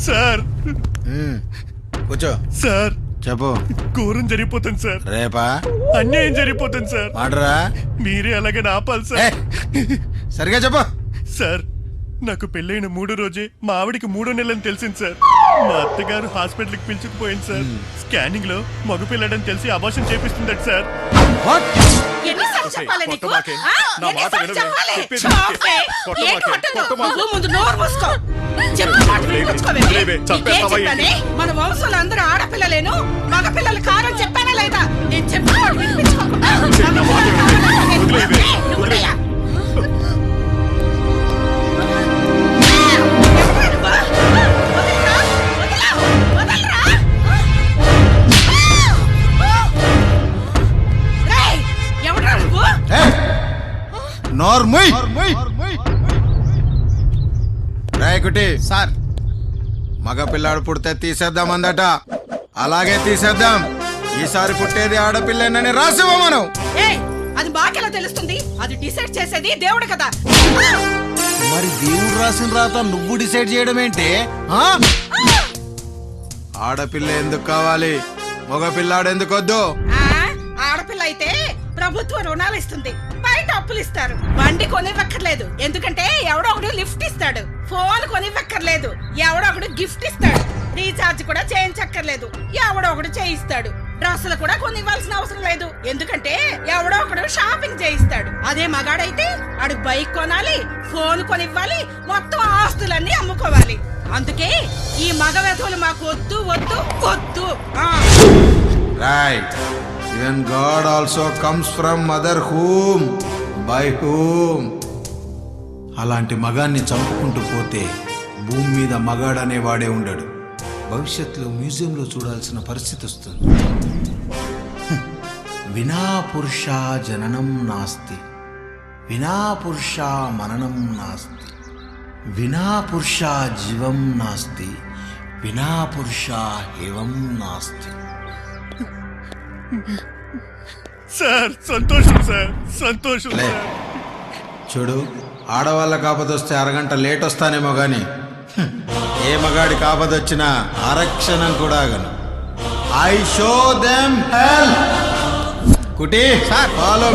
Sir కూర్చో. Sir చెప్పు. ఘోరం జరిగిపోతుంది సార్. రేపా? అన్యాయం జరిగిపోతుంది సార్. మాటరా? మీరే అలాగే ఆపాలి సార్. సరిగా చెప్పు. సార్ నాకు పెళ్ళైన 3 రోజే మా ఆవిడికి 3 నెలలని తెలిసింది సార్. మా అత్తగారు హాస్పిటల్కి పిలుచుకుపోయింది సార్. స్కానింగ్ లో మగపిల్లడని తెలిసి అబార్షన్ చేపిస్తుందట సార్. ఎన్నిసార్లు చెప్పాలి నీకు? ఎన్నిసార్లు చెప్పాలి? చాపే. ఏంటి కొట్టదు? నువ్వు ముందు నోరు మూసుకో. చెప్పు మాట వినిపించుకోవే. నీకేం చెప్పానే? మన వంశంలో అందరూ ఆడపిల్లలేను మగపిల్లలు కారని చెప్పానా లేదా? నేను చెప్పిన మాట వినిపించుకోకుండా నువ్వునయ్యా. నోర్మయ్ రాయకుటి సార్, మగ పిల్లాడు పుడితే తీసేద్దాం అందట. అలాగే తీసేద్దాం. ఈసారి పుట్టేది ఆడపిల్లనని రాసివ్వ మనం. అది మాకెలా తెలుస్తుంది? అది డిసైడ్ చేసేది దేవుడు కదా. మరి దేవుడు రాసిన రాత నువ్వు డిసైడ్ చేయడం ఏంటి? ఆడపిల్ల ఎందుకు కావాలి, మగ పిల్లాడు ఎందుకు వద్దు? ఆడపిల్ల అయితే ప్రభుత్వం రుణాలు ఇస్తుంది, బయట అప్పులు ఇస్తారు. బండి కొనివ్వక్కర్లేదు, ఎందుకంటే ఎవడో ఒకడు లిఫ్ట్ ఇస్తాడు. ఫోన్ కొనివ్వక్కర్లేదు, ఎవడో ఒకడు గిఫ్ట్ ఇస్తాడు. రీఛార్జ్ కూడా చేయించక్కర్లేదు, ఎవడో ఒకడు చేయిస్తాడు. డ్రెస్సులు కూడా కొనివ్వాల్సిన అవసరం లేదు, ఎందుకంటే ఎవడో ఒకడు షాపింగ్ చేయిస్తాడు. అదే మగాడైతే ఆడు బైక్ కొనాలి, ఫోన్ కొనివ్వాలి, మొత్తం ఆస్తులన్నీ అమ్ముకోవాలి. అందుకే ఈ మగ వెధవులు మాకు వద్దు వద్దు వద్దు. Right. Even God also comes from mother whom, by whom. అలాంటి మగాన్ని చంపుకుంటూ పోతే భూమి మీద మగాడనేవాడే ఉండడు. భవిష్యత్తులో మ్యూజియంలో చూడాల్సిన పరిస్థితి వస్తుంది. వినా పురుష జననం నాస్తి, వినా పురుష మననం నాస్తి, వినా పురుష జీవం నాస్తి, వినా పురుష ఏవం నాస్తి. సార్ సంతోషం సార్, సంతోషం సార్. చూడు, ఆడవాళ్ళకి ఆపదొస్తే అరగంట లేట్ వస్తానేమో గాని ఏ మగాడికి ఆపదొచ్చినా అరక్షణం కూడా ఆగను. I show them help. కుటి, ఫాలో